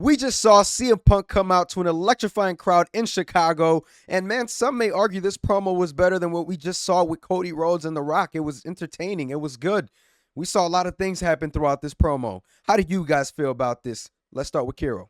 We just saw CM Punk come out to an electrifying crowd in Chicago, and man, some may argue this promo was better than what we just saw with Cody Rhodes and The Rock. It was entertaining. It was good. We saw a lot of things happen throughout this promo. How do you guys feel about this? Let's start with Kiro.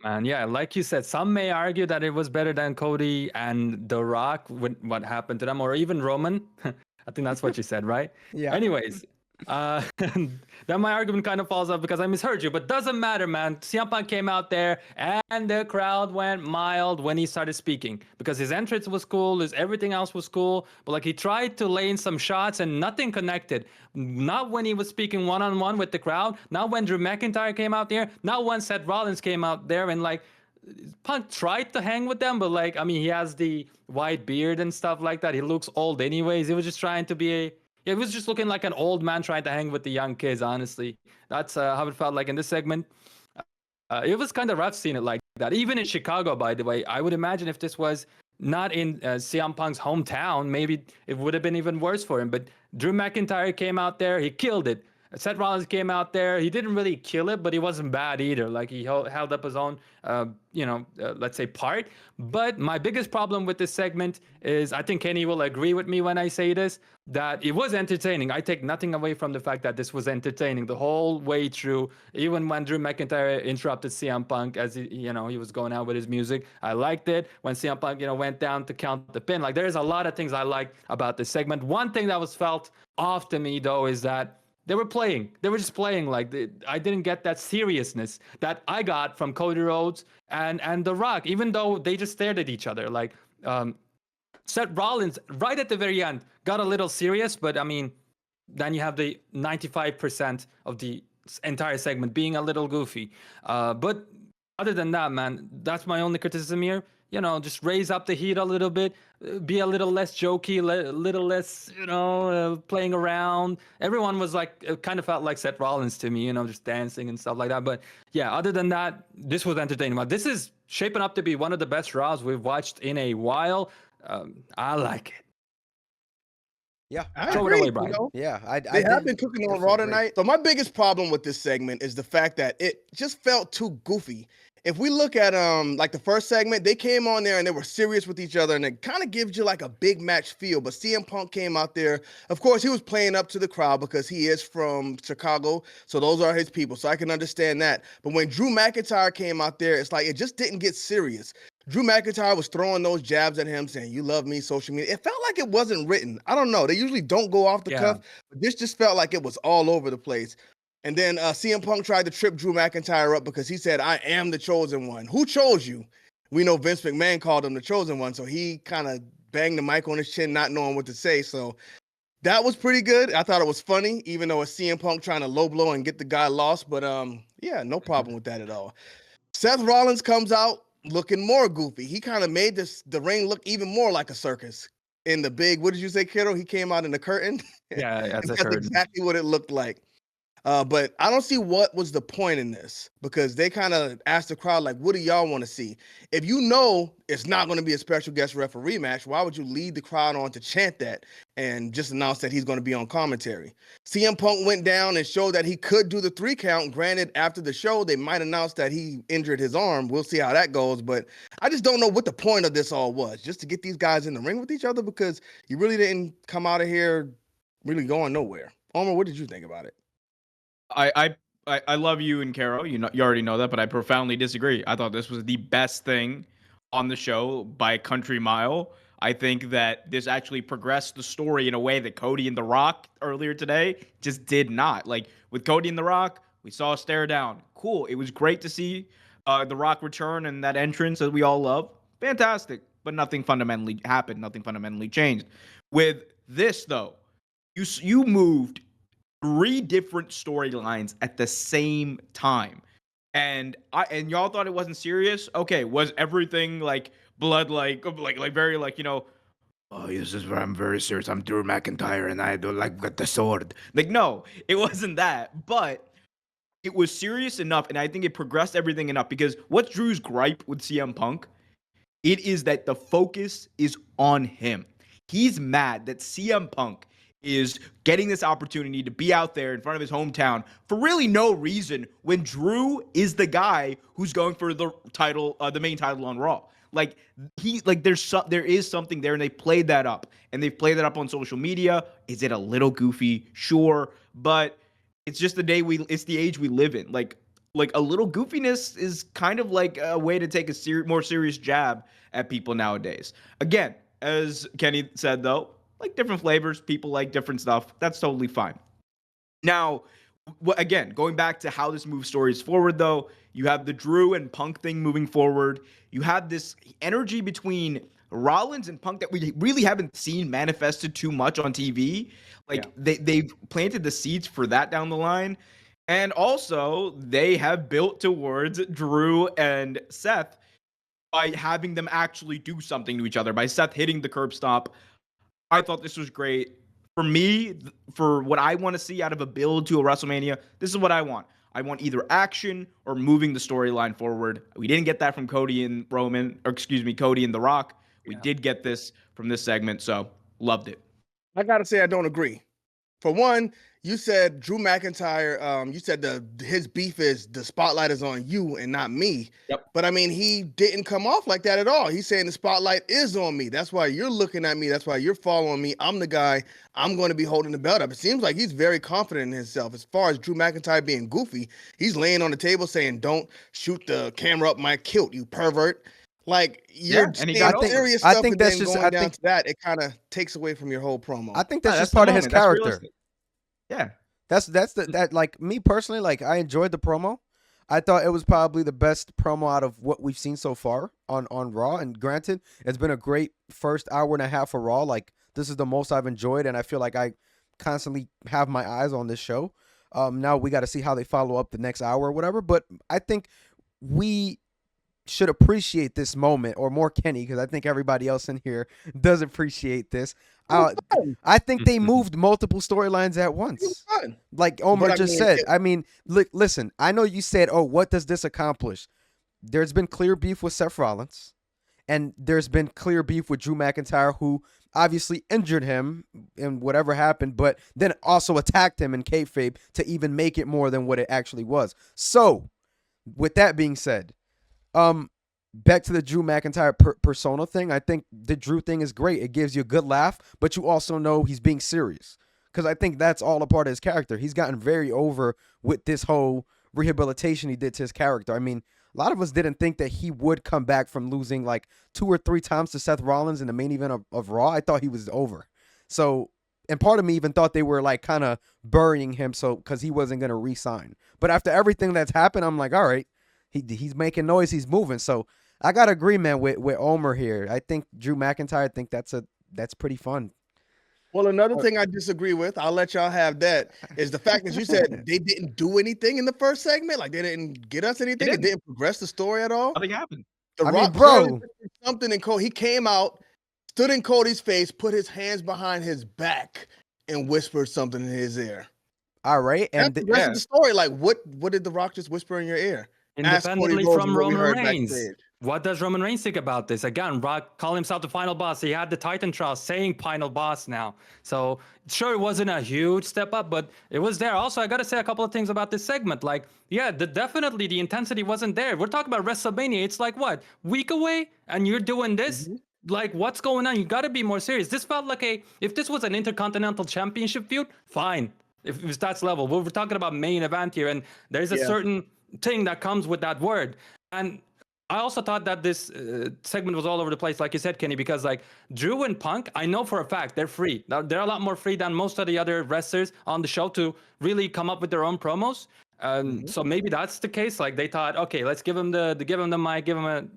Man, yeah, like you said, some may argue that it was better than Cody and The Rock with what happened to them, or even Roman. I think that's what you said, right? Yeah. Anyways, then my argument kind of falls off because I misheard you, but doesn't matter, man. CM Punk came out there and the crowd went mild when he started speaking because his entrance was cool, his everything else was cool, but like he tried to lay in some shots and nothing connected. Not when he was speaking one-on-one with the crowd, not when Drew McIntyre came out there, not when Seth Rollins came out there and like Punk tried to hang with them, but like, I mean, he has the white beard and stuff like that. He looks old anyways. He was just trying to be it was just looking like an old man trying to hang with the young kids, honestly. That's how it felt like in this segment. It was kind of rough seeing it like that. Even in Chicago, by the way, I would imagine if this was not in CM Punk's hometown, maybe it would have been even worse for him. But Drew McIntyre came out there, he killed it. Seth Rollins came out there. He didn't really kill it, but he wasn't bad either. Like he held up his own, let's say part. But my biggest problem with this segment is, I think Kenny will agree with me when I say this, that it was entertaining. I take nothing away from the fact that this was entertaining the whole way through. Even when Drew McIntyre interrupted CM Punk as he was going out with his music, I liked it. When CM Punk, went down to count the pin, like there's a lot of things I liked about this segment. One thing that was felt off to me though is that they were playing. They were just playing. Like I didn't get that seriousness that I got from Cody Rhodes and The Rock, even though they just stared at each other. Like Seth Rollins, right at the very end, got a little serious, but I mean, then you have the 95% of the entire segment being a little goofy. But other than that, man, that's my only criticism here. Just raise up the heat a little bit, be a little less jokey, a little less, playing around. Everyone was like, it kind of felt like Seth Rollins to me, just dancing and stuff like that. But yeah, other than that, this was entertaining. But this is shaping up to be one of the best Raws we've watched in a while. I like it. Yeah, throw it away, Brian. Yeah, they have been cooking on Raw tonight. So my biggest problem with this segment is the fact that it just felt too goofy. If we look at like the first segment, they came on there and they were serious with each other, and it kind of gives you like a big match feel. But CM Punk came out there. Of course, he was playing up to the crowd because he is from Chicago, so those are his people. So I can understand that. But when Drew McIntyre came out there, it's like it just didn't get serious. Drew McIntyre was throwing those jabs at him, saying, "You love me," social media. It felt like it wasn't written. I don't know. They usually don't go off the cuff, but this just felt like it was all over the place. And then CM Punk tried to trip Drew McIntyre up because he said, "I am the chosen one." Who chose you? We know Vince McMahon called him the chosen one, so he kind of banged the mic on his chin, not knowing what to say. So that was pretty good. I thought it was funny, even though it's CM Punk trying to low blow and get the guy lost. But yeah, no problem with that at all. Seth Rollins comes out looking more goofy. He kind of made the ring look even more like a circus. In the big, what did you say, kiddo? He came out in the curtain. Yeah, that's exactly what it looked like. But I don't see what was the point in this, because they kind of asked the crowd, like, what do y'all want to see? If you know it's not going to be a special guest referee match, why would you lead the crowd on to chant that and just announce that he's going to be on commentary? CM Punk went down and showed that he could do the 3 count. Granted, after the show, they might announce that he injured his arm. We'll see how that goes. But I just don't know what the point of this all was, just to get these guys in the ring with each other, because you really didn't come out of here really going nowhere. Omar, what did you think about it? I love you and Caro. You already know that, but I profoundly disagree. I thought this was the best thing on the show by a country mile. I think that this actually progressed the story in a way that Cody and The Rock earlier today just did not. Like with Cody and The Rock, we saw a stare down. Cool. It was great to see The Rock return and that entrance that we all love. Fantastic. But nothing fundamentally happened. Nothing fundamentally changed. With this, though, you moved 3 different storylines at the same time, and y'all thought it wasn't serious. Okay, was everything like blood, like very like, oh, this is where I'm very serious. I'm Drew McIntyre and I do like with the sword. Like, no, it wasn't that, but it was serious enough, and I think it progressed everything enough. Because what's Drew's gripe with CM Punk? It is that the focus is on him. He's mad that CM Punk is getting this opportunity to be out there in front of his hometown for really no reason when Drew is the guy who's going for the title, the main title on Raw. Like there is something there, and they played that up, and they've played that up on social media. Is it a little goofy? Sure, but it's just it's the age we live in. Like a little goofiness is kind of like a way to take a more serious jab at people nowadays. Again, as Kenny said though, like different flavors, people like different stuff. That's totally fine. Now, again, going back to how this moves stories forward, though, you have the Drew and Punk thing moving forward. You have this energy between Rollins and Punk that we really haven't seen manifested too much on TV. Like they've planted the seeds for that down the line. And also, they have built towards Drew and Seth by having them actually do something to each other, by Seth hitting the curb stomp. I thought this was great. For me, for what I want to see out of a build to a WrestleMania, this is what I want. I want either action or moving the storyline forward. We didn't get that from Cody and Cody and The Rock. We did get this from this segment, so loved it. I gotta say, I don't agree. For one, you said Drew McIntyre, you said his beef is the spotlight is on you and not me. Yep. But I mean, he didn't come off like that at all. He's saying the spotlight is on me. That's why you're looking at me. That's why you're following me. I'm the guy. I'm going to be holding the belt up. It seems like he's very confident in himself. As far as Drew McIntyre being goofy, he's laying on the table saying, "Don't shoot the camera up my kilt, you pervert." Like you're saying serious stuff, and then going down to that, it kind of takes away from your whole promo. I think that's just part of his character. Yeah. That's like me personally, like I enjoyed the promo. I thought it was probably the best promo out of what we've seen so far on Raw. And granted, it's been a great first hour and a half of Raw. Like this is the most I've enjoyed, and I feel like I constantly have my eyes on this show. Now we got to see how they follow up the next hour or whatever. But I think we should appreciate this moment, or more Kenny, because I think everybody else in here does appreciate this. I think they moved multiple storylines at once. Like Omar just said. I mean, look, listen, I know you said, oh, what does this accomplish? There's been clear beef with Seth Rollins, and there's been clear beef with Drew McIntyre, who obviously injured him in whatever happened, but then also attacked him in kayfabe to even make it more than what it actually was. So, with that being said, back to the Drew McIntyre persona thing. I think the Drew thing is great. It gives you a good laugh, but you also know he's being serious, because I think that's all a part of his character. He's gotten very over with this whole rehabilitation he did to his character. I mean, a lot of us didn't think that he would come back from losing like 2 or 3 times to Seth Rollins in the main event of Raw. I thought he was over. So, and part of me even thought they were like kind of burying him because he wasn't going to re-sign. But after everything that's happened, I'm like, all right, he's making noise, he's moving. So I got to agree, man, with Omer here. I think Drew McIntyre, I think that's pretty fun. Well, another thing I disagree with, I'll let y'all have that, is the fact that you said they didn't do anything in the first segment. Like they didn't get us anything. It didn't progress the story at all. Nothing happened. I mean, bro, something in Cody. He came out, stood in Cody's face, put his hands behind his back, and whispered something in his ear. All right, and that's the rest of the story. Like, what did The Rock just whisper in your ear? Independently from Roman Reigns. What does Roman Reigns think about this? Again, Rock called himself the final boss. He had the Titan trial saying final boss now. So sure, it wasn't a huge step up, but it was there. Also, I got to say a couple of things about this segment. Like, yeah, definitely the intensity wasn't there. We're talking about WrestleMania. It's like, what, week away? And you're doing this? Mm-hmm. Like, what's going on? You got to be more serious. This felt like if this was an Intercontinental Championship feud, fine. If it's that level. We're talking about main event here, and there's a certain thing that comes with that word. And I also thought that this segment was all over the place, like you said, Kenny, because like Drew and Punk, I know for a fact they're free. They're a lot more free than most of the other wrestlers on the show to really come up with their own promos. So maybe that's the case. Like they thought, okay, let's give them the mic, give them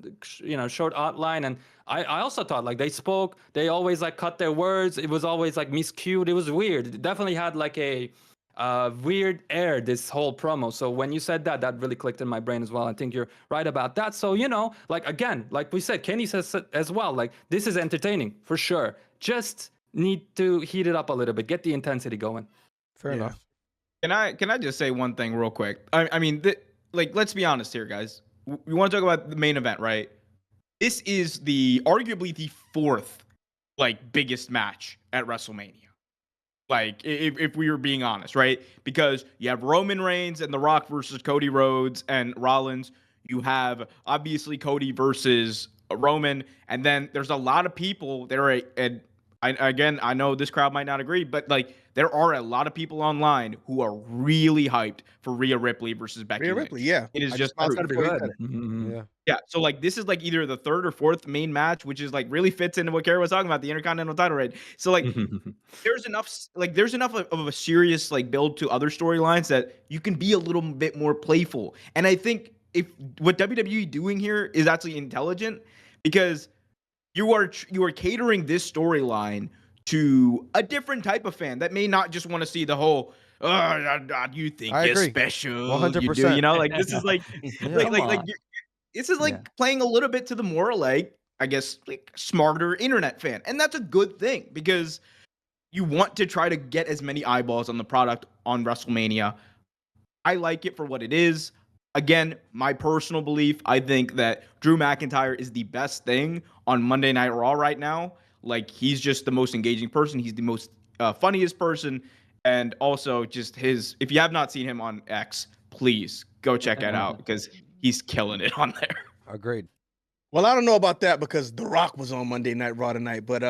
a short outline. And I also thought like they spoke, they always like cut their words. It was always like miscued. It was weird. It definitely had like a weird air, this whole promo. So when you said that really clicked in my brain as well. I think you're right about that. So, like again, like we said, Kenny says as well, like this is entertaining for sure. Just need to heat it up a little bit, get the intensity going. Fair enough. Can I just say one thing real quick? I mean, let's be honest here, guys. We want to talk about the main event, right? This is arguably the 4th biggest match at WrestleMania. Like, if we were being honest, right? Because you have Roman Reigns and The Rock versus Cody Rhodes and Rollins. You have obviously Cody versus Roman, and then there's a lot of people that are. And again, I know this crowd might not agree, but like there are a lot of people online who are really hyped for Rhea Ripley versus Becky Rhea Lynch. Ripley, yeah. It is I just just That's true. gotta be before you good. said it. Mhm. Yeah. Yeah, so like this is like either the third or fourth main match, which is like really fits into what Kara was talking about, the Intercontinental title reign. So like there's enough of a serious like build to other storylines that you can be a little bit more playful. And I think if what WWE doing here is actually intelligent because you are catering this storyline to a different type of fan that may not just want to see the whole you think I you're agree. special, you do, 100%. like this is like Yeah. Come on. this is like Yeah. playing a little bit to the more like I guess like smarter internet fan, and that's a good thing because you want to try to get as many eyeballs on the product on WrestleMania. I like it for what it is. Again, my personal belief, I think that Drew McIntyre is the best thing on Monday Night Raw right now. Like he's just the most engaging person. He's the most funniest person, and also just his. If you have not seen him on X, please go check it out because he's killing it on there. Agreed. Well, I don't know about that because The Rock was on Monday Night Raw tonight, but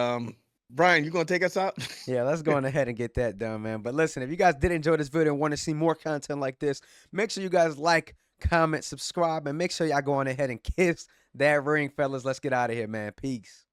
Brian, you gonna take us out? Yeah, let's go on ahead and get that done, man. But listen, if you guys did enjoy this video and want to see more content like this, make sure you guys like, comment, subscribe, and make sure y'all go on ahead and kiss that ring, fellas. Let's get out of here, man. Peace.